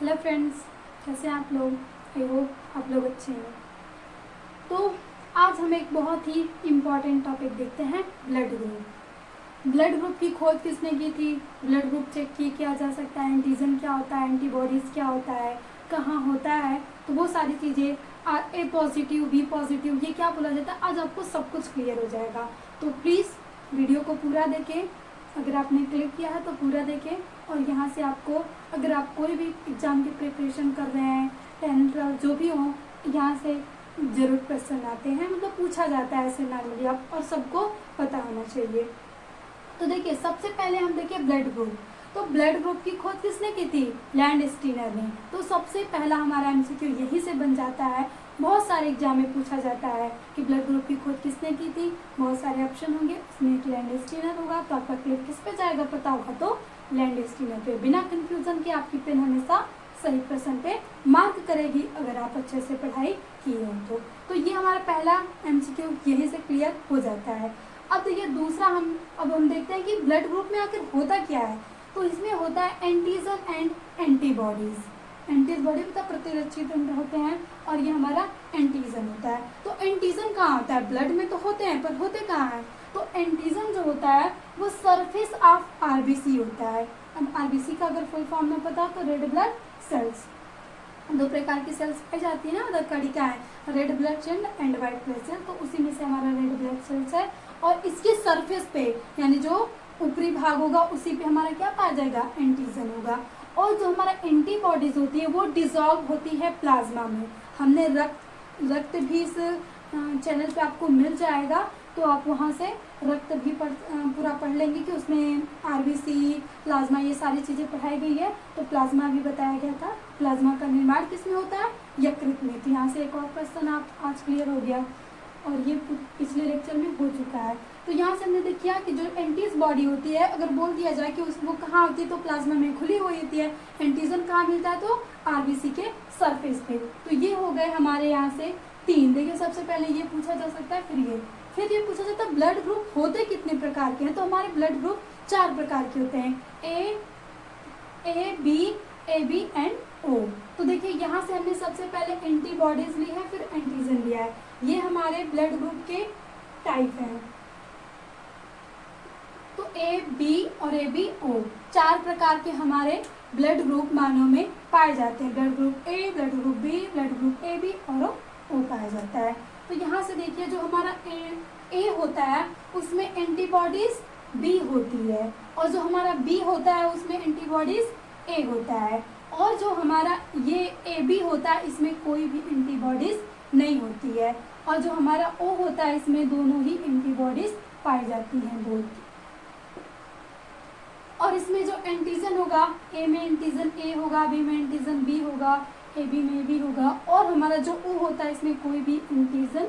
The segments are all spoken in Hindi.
हेलो फ्रेंड्स, कैसे हैं आप लोग। आई होप आप लोग अच्छे हैं। तो आज हम एक बहुत ही इम्पॉर्टेंट टॉपिक देखते हैं, ब्लड ग्रुप। ब्लड ग्रुप की खोज किसने की थी, ब्लड ग्रुप चेक किया जा सकता है, एंटीजन क्या होता है, एंटीबॉडीज़ क्या होता है, कहाँ होता है, तो वो सारी चीज़ें ए पॉजिटिव बी पॉजिटिव ये क्या बोला जाता है, आज आपको सब कुछ क्लियर हो जाएगा। तो प्लीज़ वीडियो को पूरा देखें, अगर आपने क्लिक किया है तो पूरा देखें। और यहाँ से आपको, अगर आप कोई भी एग्ज़ाम की प्रिपरेशन कर रहे हैं, 10th 12th जो भी हो, यहाँ से ज़रूर क्वेश्चन आते हैं, मतलब पूछा जाता है ऐसे नॉर्मली, आप और सबको पता होना चाहिए। तो देखिए, सबसे पहले हम देखिए ब्लड ग्रुप। तो ब्लड ग्रुप की खोज किसने की थी, लैंडस्टीनर ने। तो सबसे पहला हमारा एमसीक्यू यही से बन जाता है। बहुत सारे एग्जाम में पूछा जाता है कि ब्लड ग्रुप की खोज किसने की थी, बहुत सारे ऑप्शन होंगे, उसमें एक लैंडस्टीनर होगा। तो आपका क्लिक किस पे जाएगा पता होगा तो लैंडस्टीनर पे। बिना कंफ्यूजन के आपकी पेन हमेशा सही प्रश्न पे मार्क करेगी अगर आप अच्छे से पढ़ाई की हो तो ये हमारा पहला एमसीक्यू यहीं से क्लियर हो जाता है। अब देखिए दूसरा, अब हम देखते हैं कि ब्लड ग्रुप में आखिर होता क्या है। तो इसमें होता है एंटीजन एंड एंटीबॉडीज। एंटीबॉडी मतलब प्रतिरक्षी तंत्र होते हैं और ये हमारा एंटीजन होता है। तो एंटीजन कहाँ होता है, ब्लड में तो होते हैं पर होते कहाँ हैं। तो एंटीजन जो होता है वो सरफेस ऑफ आरबीसी होता है। अब आरबीसी का अगर फुल फॉर्म में पता तो रेड ब्लड सेल्स। दो प्रकार की सेल्स पाई जाती है ना, मतलब कड़ी का है, red blood cell and white blood cell. तो उसी में से हमारा रेड ब्लड सेल्स है और इसके सरफेस पे यानी जो ऊपरी भाग होगा उसी पे हमारा क्या पाया जाएगा, एंटीजन होगा। और जो हमारा एंटीबॉडीज होती है वो डिजॉल्व होती है प्लाज्मा में। हमने रक्त भी इस चैनल पे आपको मिल जाएगा, तो आप वहाँ से रक्त भी पूरा पढ़ लेंगे कि उसमें आरबीसी प्लाज्मा ये सारी चीज़ें पढ़ाई गई है। तो प्लाज्मा भी बताया गया था। प्लाज्मा का निर्माण किसमें होता है, यकृत में। तो यहाँ से एक और क्वेश्चन आप आज क्लियर हो गया और ये पिछले लेक्चर में हो चुका है। तो यहाँ से हमने देखा कि जो एंटीज बॉडी होती है, अगर बोल दिया जाए कि वो कहाँ होती है तो प्लाज्मा में खुली हुई होती है। एंटीजन कहाँ मिलता है तो आरबीसी के सरफेस पे। तो ये हो गए हमारे यहाँ से 3। देखिए सबसे पहले ये पूछा जा सकता है, फिर ये पूछा जाता है ब्लड ग्रुप होते कितने प्रकार के हैं। तो हमारे ब्लड ग्रुप 4 प्रकार के होते हैं, ए बी एंड ओ। तो देखिए यहाँ से हमने सबसे पहले एंटीबॉडीज ली है, फिर एंटीजन लिया है। ये हमारे ब्लड ग्रुप के टाइप हैं। तो ए बी और ए बी ओ 4 प्रकार के हमारे ब्लड ग्रुप मानव में पाए जाते हैं। Blood group A, blood group B, blood group A B और ओ पाया जाता है। तो यहाँ से देखिए जो हमारा ए होता है उसमें एंटीबॉडीज बी होती है और जो हमारा बी होता है उसमें एंटीबॉडीज ए होता है। और जो हमारा ये ए बी होता है इसमें कोई भी एंटीबॉडीज नहीं होती है। और जो हमारा ओ होता है इसमें दोनों ही एंटीबॉडीज पाई जाती हैं बोल। और इसमें जो एंटीजन होगा, ए में एंटीजन ए होगा, बी में एंटीजन बी होगा, ए बी में भी होगा। और हमारा जो ओ होता है इसमें कोई भी एंटीजन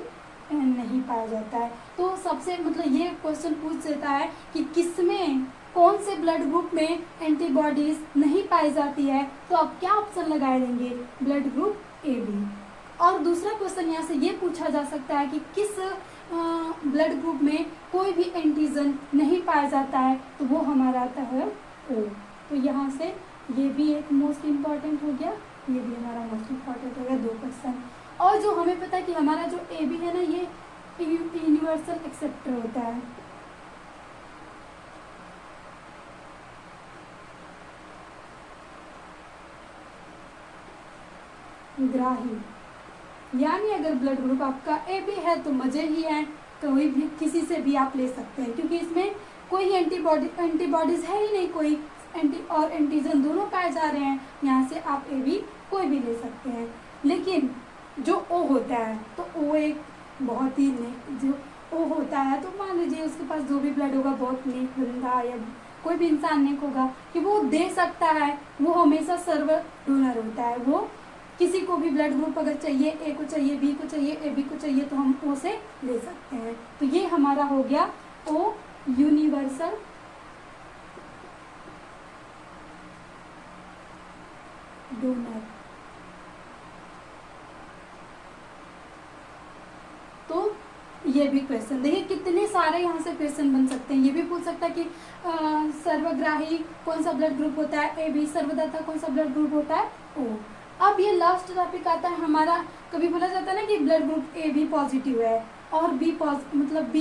नहीं पाया जाता है। तो सबसे मतलब ये क्वेश्चन पूछ देता है कि किसमें कौन से ब्लड ग्रुप में एंटीबॉडीज नहीं पाई जाती है, तो आप क्या ऑप्शन लगा देंगे, ब्लड ग्रुप ए बी। और दूसरा क्वेश्चन यहाँ से ये पूछा जा सकता है कि किस ब्लड ग्रुप में कोई भी एंटीजन नहीं पाया जाता है, तो वो हमारा आता है ओ। तो यहाँ से ये भी एक मोस्ट इम्पॉर्टेंट हो गया, ये भी हमारा मोस्ट इम्पॉर्टेंट हो गया, 2 क्वेश्चन। और जो हमें पता है कि हमारा जो ए बी है ना, ये यूनिवर्सल एक्सेप्टर होता है। ग्राही, यानी अगर ब्लड ग्रुप आपका ए बी है तो मजे ही हैं, कोई भी किसी से भी आप ले सकते हैं क्योंकि इसमें कोई एंटीबॉडीज है ही नहीं, कोई और एंटीजन दोनों पाए जा रहे हैं। यहाँ से आप ए बी कोई भी ले सकते हैं। लेकिन जो ओ होता है तो ओ एक बहुत ही जो ओ होता है तो मान लीजिए उसके पास जो भी ब्लड होगा बहुत नेक बंदा या कोई भी इंसान नेक होगा कि वो दे सकता है, वो हमेशा सर्वर डोनर होता है। वो किसी को भी ब्लड ग्रुप अगर चाहिए, ए को चाहिए, बी को चाहिए, ए बी को चाहिए, तो हम ओ से ले सकते हैं। तो ये हमारा हो गया ओ, यूनिवर्सल डोनर। तो ये भी क्वेश्चन देखिए कितने सारे यहाँ से क्वेश्चन बन सकते हैं। ये भी पूछ सकता है कि सर्वग्राही कौन सा ब्लड ग्रुप होता है, AB। सर्वदाता कौन सा ब्लड ग्रुप होता है, O। अब ये लास्ट टॉपिक आता है हमारा, कभी बोला जाता है ना कि ब्लड ग्रुप AB पॉजिटिव है और B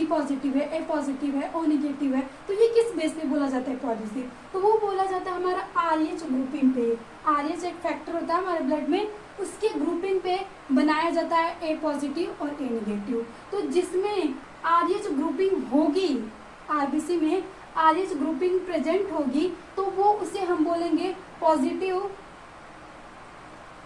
पॉजिटिव है, A पॉजिटिव है, O निगेटिव है, तो ये किस बेस पे बोला जाता है पॉजिटिव, तो वो बोला जाता है हमारा RH ग्रुपिंग पे। RH एक फैक्टर होता है हमारे ब्लड में, उसके ग्रुपिंग पे बनाया जाता है A पॉजिटिव और A निगेटिव। तो जिसमें RH ग्रुपिंग होगी, RBC में RH ग्रुपिंग प्रेजेंट होगी तो वो उसे हम बोलेंगे पॉजिटिव,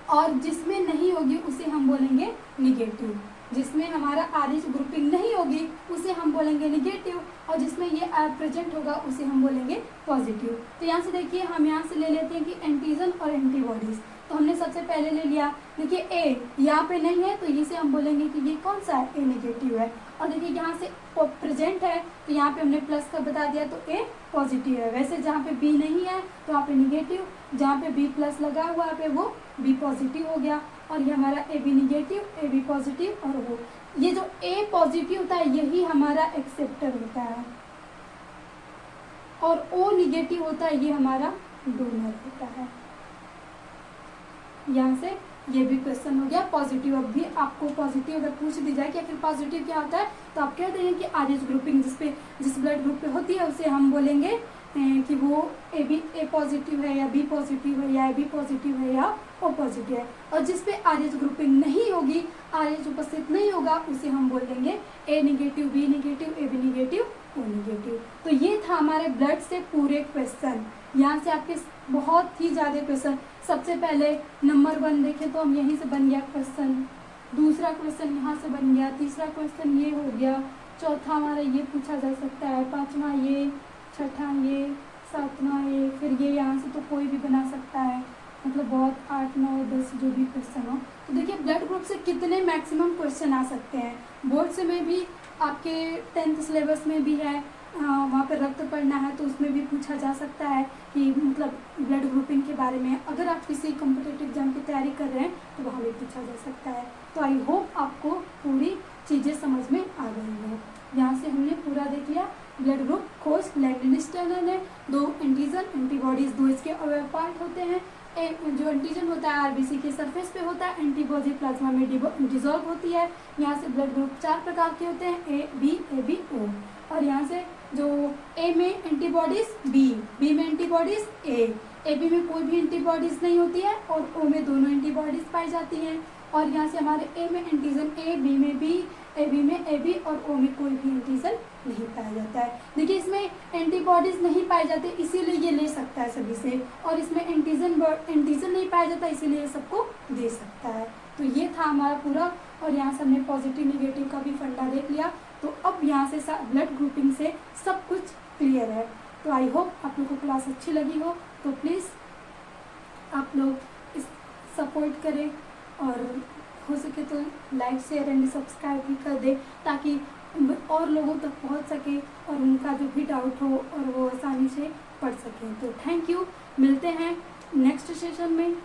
और जिसमें नहीं होगी उसे हम बोलेंगे निगेटिव। जिसमें हमारा RH ग्रुपिंग नहीं होगी उसे हम बोलेंगे निगेटिव, और जिसमें ये प्रेजेंट होगा उसे हम बोलेंगे पॉजिटिव। तो यहाँ से देखिए हम यहाँ से ले लेते हैं कि एंटीजन और एंटीबॉडीज। तो हमने सबसे पहले ले लिया, देखिए A यहाँ पे नहीं है तो इसे हम बोलेंगे कि ये कौन सा है, A निगेटिव है। और देखिए यहाँ से प्रेजेंट है तो यहाँ पे हमने प्लस का बता दिया तो A पॉजिटिव है। वैसे जहाँ पे B नहीं है तो यहाँ पे निगेटिव, जहाँ पे B प्लस लगा हुआ है पे वो B पॉजिटिव हो गया। और ये हमारा AB निगेटिव, AB पॉजिटिव, और वो ये जो A पॉजिटिव होता है यही हमारा एक्सेप्टर होता है, और O निगेटिव होता है ये हमारा डोनर होता है। यहाँ से ये भी क्वेश्चन हो गया पॉजिटिव। अब भी आपको पॉजिटिव अगर पूछ दी जाए कि आखिर पॉजिटिव क्या होता है तो आप कह देंगे कि RH ग्रुपिंग जिस ब्लड ग्रुप पे होती है उसे हम बोलेंगे कि वो A पॉजिटिव है या B पॉजिटिव है या AB पॉजिटिव है या O पॉजिटिव है। और जिस पे RH ग्रुपिंग नहीं होगी, RH उपस्थित नहीं होगा, उसे हम बोल देंगे A negative, B negative, AB negative, O negative. तो ये था हमारे ब्लड से पूरे क्वेश्चन। यहाँ से आपके बहुत ही ज़्यादा क्वेश्चन, सबसे पहले नंबर 1 देखें तो हम यहीं से बन गया क्वेश्चन, दूसरा क्वेश्चन यहाँ से बन गया, तीसरा क्वेश्चन ये हो गया, चौथा हमारा ये पूछा जा सकता है, पांचवा ये, छठा ये, सातवां ये, फिर ये यहाँ से तो कोई भी बना सकता है, मतलब बहुत 8, 9, 10 जो भी क्वेश्चन हो। तो देखिए ब्लड ग्रुप से कितने मैक्सिमम क्वेश्चन आ सकते हैं। बोर्ड से में भी आपके 10th सिलेबस में भी है, वहाँ पर रक्त पढ़ना है तो उसमें भी पूछा जा सकता है कि मतलब ब्लड ग्रुपिंग के बारे में। अगर आप किसी कॉम्पिटिटिव एग्जाम की तैयारी कर रहे हैं तो वहाँ भी पूछा जा सकता है। तो आई होप आपको पूरी चीज़ें समझ में आ गई हो। यहाँ से हमने पूरा देख लिया ब्लड ग्रुप खोज। लैंगलिन ने 2 एंटीजन एंटीबॉडीज, 2 इसके अवयव पार्ट होते हैं। जो एंटीजन होता है RBC के सरफेस पे होता है, एंटीबॉडी प्लाज्मा में डिजॉल्व होती है। यहाँ से ब्लड ग्रुप 4 प्रकार के होते हैं, A, B, AB, O। और यहाँ से जो A में एंटीबॉडीज B में एंटीबॉडीज AB में कोई भी एंटीबॉडीज नहीं होती है, और O में दोनों एंटीबॉडीज पाई जाती हैं। और यहाँ से हमारे A में एंटीजन A, B में B, AB में AB, और O में कोई भी एंटीजन नहीं पाया जाता है। देखिए इसमें एंटीबॉडीज नहीं पाए जाते इसीलिए ये ले सकता है सभी से, और इसमें एंटीजन नहीं पाया जाता इसीलिए ये सबको दे सकता है। तो ये था हमारा पूरा, और यहाँ से हमने पॉजिटिव निगेटिव का भी फंडा देख लिया। तो अब यहाँ से ब्लड ग्रुपिंग से सब कुछ क्लियर है। तो आई होप आप लोग को क्लास अच्छी लगी हो। तो प्लीज़ आप लोग इस सपोर्ट करें, और हो सके तो लाइक, शेयर एंड सब्सक्राइब भी कर दें ताकि और लोगों तक पहुंच सके और उनका जो भी डाउट हो और वो आसानी से पढ़ सकें। तो थैंक यू, मिलते हैं नेक्स्ट सेशन में।